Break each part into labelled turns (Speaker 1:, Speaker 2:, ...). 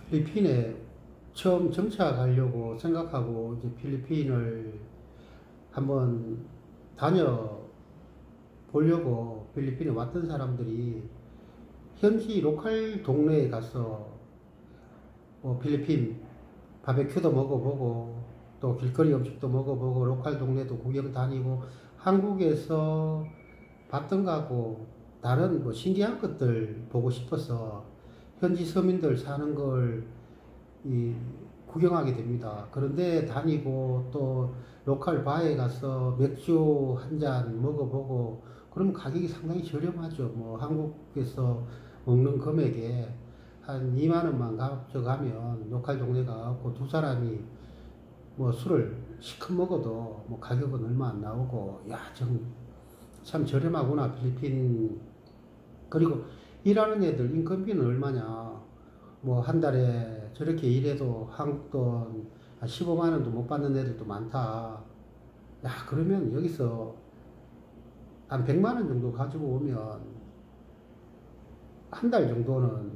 Speaker 1: 필리핀에 처음 정착하려고 생각하고 이제 필리핀을 한번 다녀보려고 필리핀에 왔던 사람들이 현지 로컬 동네에 가서 필리핀 바베큐도 먹어보고 또 길거리 음식도 먹어보고 로컬 동네도 구경 다니고 한국에서 봤던 거하고 다른 신기한 것들 보고 싶어서 현지 서민들 사는 걸 구경하게 됩니다. 그런데 다니고 또 로컬 바에 가서 맥주 한 잔 먹어보고 그러면 가격이 상당히 저렴하죠. 뭐 한국에서 먹는 금액에 한 2만 원만 가져가면 로컬 동네 가고 두 사람이 뭐 술을 시큼 먹어도 뭐 가격은 얼마 안 나오고 참 저렴하구나 필리핀. 그리고 일하는 애들 인건비는 얼마냐, 뭐 한 달에 저렇게 일해도 한국 돈 한 15만 원도 못 받는 애들도 많다. 그러면 여기서 한 100만 원 정도 가지고 오면 한 달 정도는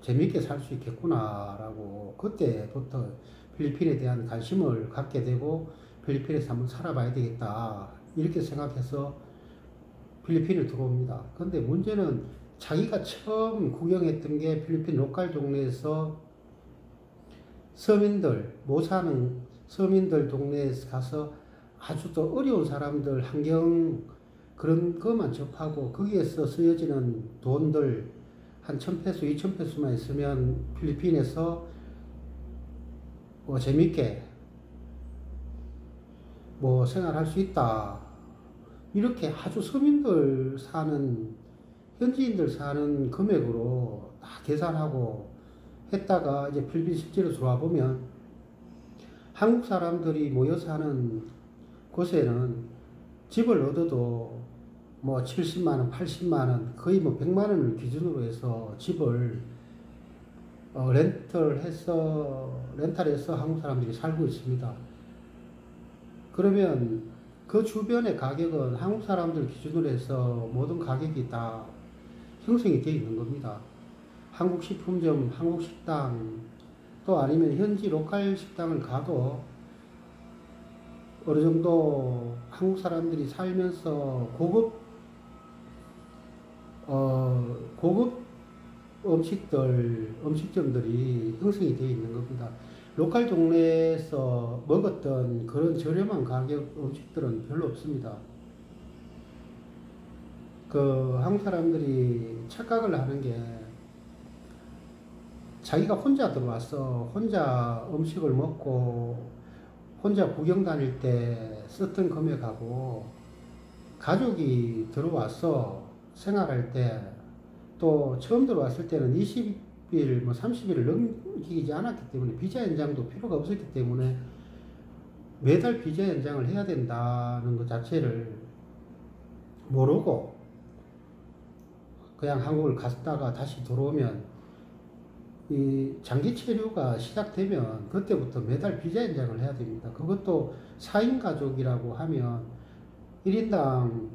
Speaker 1: 재밌게 살 수 있겠구나라고 그때부터 필리핀에 대한 관심을 갖게 되고 필리핀에서 한번 살아봐야 되겠다 이렇게 생각해서 필리핀을 들어옵니다. 근데 문제는 자기가 처음 구경했던 게 필리핀 로컬 동네에서 서민들, 못 사는 서민들 동네에 가서 아주 또 어려운 사람들 환경 그런 것만 접하고 거기에서 쓰여지는 돈들 한 1000페소, 2000페소만 있으면 필리핀에서 재밌게 생활할 수 있다. 이렇게 아주 서민들 사는, 현지인들 사는 금액으로 다 계산하고 했다가 이제 필리핀 실제로 들어와 보면 한국 사람들이 모여 사는 곳에는 집을 얻어도 70만원, 80만원, 거의 100만원을 기준으로 해서 집을 렌탈해서 한국 사람들이 살고 있습니다. 그러면 그 주변의 가격은 한국 사람들 기준으로 해서 모든 가격이 다 형성이 되어 있는 겁니다. 한국 식품점, 한국 식당, 또 아니면 현지 로컬 식당을 가도 어느 정도 한국 사람들이 살면서 고급 음식점들이 형성이 되어 있는 겁니다. 로컬 동네에서 먹었던 그런 저렴한 가격 음식들은 별로 없습니다. 한국 사람들이 착각을 하는 게 자기가 혼자 들어와서 혼자 음식을 먹고 혼자 구경 다닐 때 썼던 금액하고 가족이 들어와서 생활할 때 또 처음 들어왔을 때는 20일, 30일을 넘기지 않았기 때문에 비자 연장도 필요가 없었기 때문에 매달 비자 연장을 해야 된다는 것 자체를 모르고 그냥 한국을 갔다가 다시 들어오면 이 장기 체류가 시작되면 그때부터 매달 비자 연장을 해야 됩니다. 그것도 4인 가족이라고 하면 1인당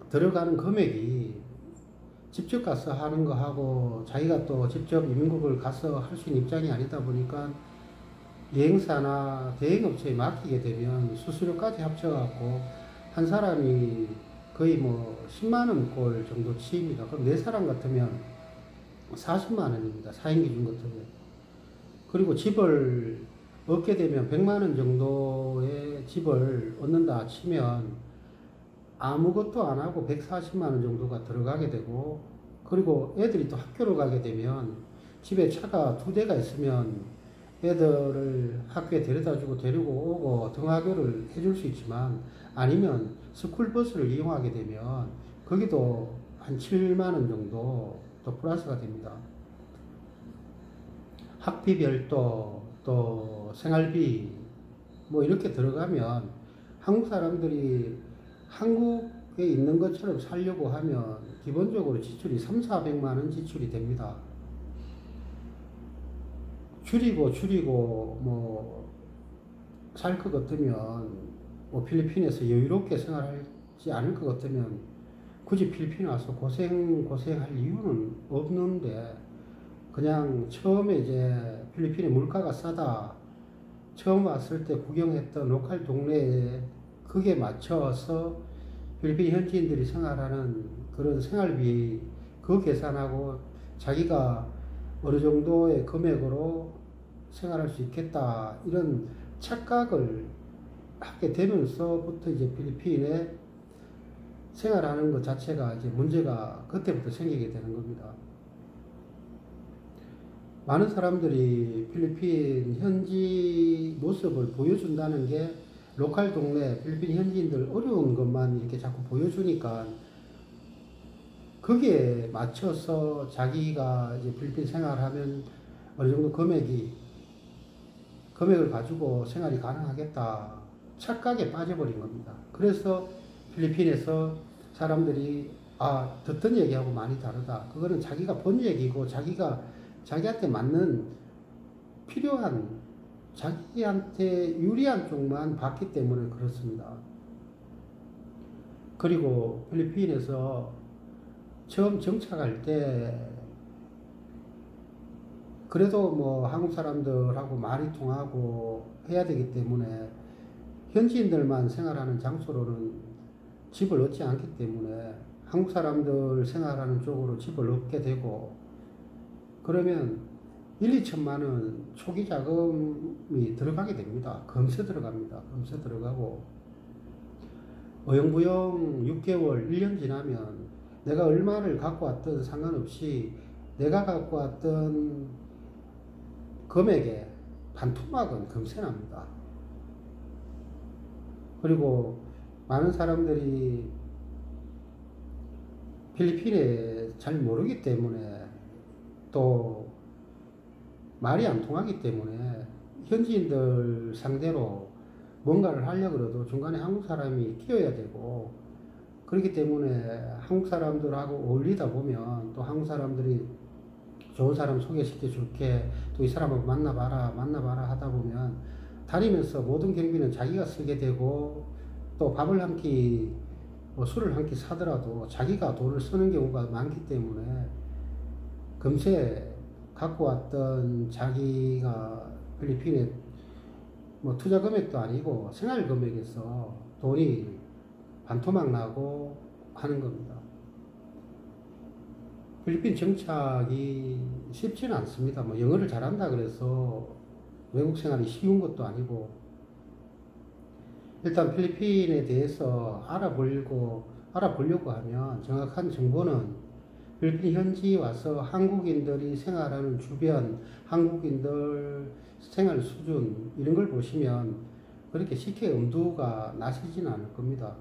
Speaker 1: 들어가는 금액이 직접 가서 하는 거하고 자기가 또 직접 이민국을 가서 할 수 있는 입장이 아니다 보니까 여행사나 대행업체에 맡기게 되면 수수료까지 합쳐갖고 한 사람이 거의 10만원 꼴 정도 치입니다. 그럼 4사람 같으면 40만원입니다. 4인 기준 같으면. 그리고 집을 얻게 되면 100만원 정도의 집을 얻는다 치면 아무것도 안 하고 140만원 정도가 들어가게 되고, 그리고 애들이 또 학교를 가게 되면 집에 차가 2대가 있으면 애들을 학교에 데려다 주고 데리고 오고 등하교를 해줄 수 있지만, 아니면 스쿨버스를 이용하게 되면 거기도 한 7만원 정도 또 플러스가 됩니다. 학비 별도 또 생활비 이렇게 들어가면 한국 사람들이 한국에 있는 것처럼 살려고 하면 기본적으로 지출이 300~400만원 지출이 됩니다. 줄이고 살 것 같으면 필리핀에서 여유롭게 생활하지 않을 것 같으면 굳이 필리핀 와서 고생할 이유는 없는데, 그냥 처음에 이제 필리핀의 물가가 싸다. 처음 왔을 때 구경했던 로컬 동네에 그게 맞춰서 필리핀 현지인들이 생활하는 그런 생활비 그 계산하고 자기가 어느 정도의 금액으로 생활할 수 있겠다 이런 착각을 하게 되면서부터 이제 필리핀에 생활하는 것 자체가 이제 문제가 그때부터 생기게 되는 겁니다. 많은 사람들이 필리핀 현지 모습을 보여준다는 게 로컬 동네 필리핀 현지인들 어려운 것만 이렇게 자꾸 보여주니까 거기에 맞춰서 자기가 이제 필리핀 생활하면 어느 정도 금액을 가지고 생활이 가능하겠다 착각에 빠져버린 겁니다. 그래서 필리핀에서 사람들이 듣던 얘기하고 많이 다르다. 그거는 자기가 본 얘기고 자기한테 맞는 필요한 자기한테 유리한 쪽만 봤기 때문에 그렇습니다. 그리고 필리핀에서 처음 정착할 때 그래도 뭐 한국 사람들하고 말이 통하고 해야 되기 때문에 현지인들만 생활하는 장소로는 집을 얻지 않기 때문에 한국 사람들 생활하는 쪽으로 집을 얻게 되고 그러면 1, 2천만 원 초기 자금이 들어가게 됩니다. 금세 들어갑니다. 금세 들어가고 어영부영 6개월, 1년 지나면 내가 얼마를 갖고 왔든 상관없이 내가 갖고 왔던 금액의 반토막은 금세 납니다. 그리고 많은 사람들이 필리핀에 잘 모르기 때문에 또 말이 안 통하기 때문에 현지인들 상대로 뭔가를 하려고 해도 중간에 한국 사람이 끼어야 되고 그렇기 때문에 한국 사람들하고 어울리다 보면 또 한국 사람들이 좋은 사람 소개시켜 줄게 또 이 사람하고 만나봐라 하다 보면 다니면서 모든 경비는 자기가 쓰게 되고 또 밥을 한 끼, 뭐 술을 한 끼 사더라도 자기가 돈을 쓰는 경우가 많기 때문에 금세 갖고 왔던 자기가 필리핀에 뭐 투자 금액도 아니고 생활 금액에서 돈이 반토막 나고 하는 겁니다. 필리핀 정착이 쉽지는 않습니다. 뭐 영어를 잘한다 그래서 외국 생활이 쉬운 것도 아니고 일단 필리핀에 대해서 알아보려고 하면 정확한 정보는 필리핀 현지 와서 한국인들이 생활하는 주변 한국인들 생활 수준 이런 걸 보시면 그렇게 쉽게 엄두가 나시지는 않을 겁니다.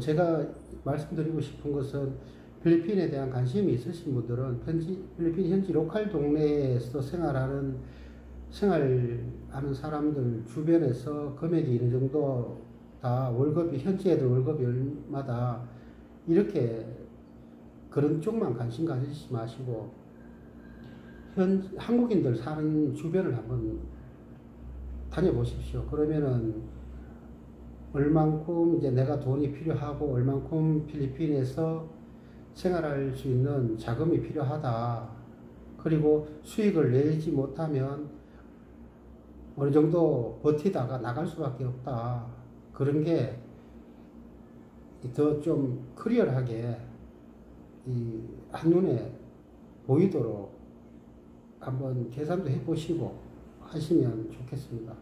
Speaker 1: 제가 말씀드리고 싶은 것은 필리핀에 대한 관심이 있으신 분들은 필리핀 현지 로컬 동네에서 생활하는 사람들 주변에서 금액이 어느 정도 다 월급이 현지 애들 월급이 얼마다 이렇게 그런 쪽만 관심 가지지 마시고 한국인들 사는 주변을 한번 다녀보십시오. 그러면은 얼만큼 이제 내가 돈이 필요하고 얼만큼 필리핀에서 생활할 수 있는 자금이 필요하다. 그리고 수익을 내지 못하면 어느 정도 버티다가 나갈 수밖에 없다. 그런 게 더 좀 클리어하게 한눈에 보이도록 한번 계산도 해보시고 하시면 좋겠습니다.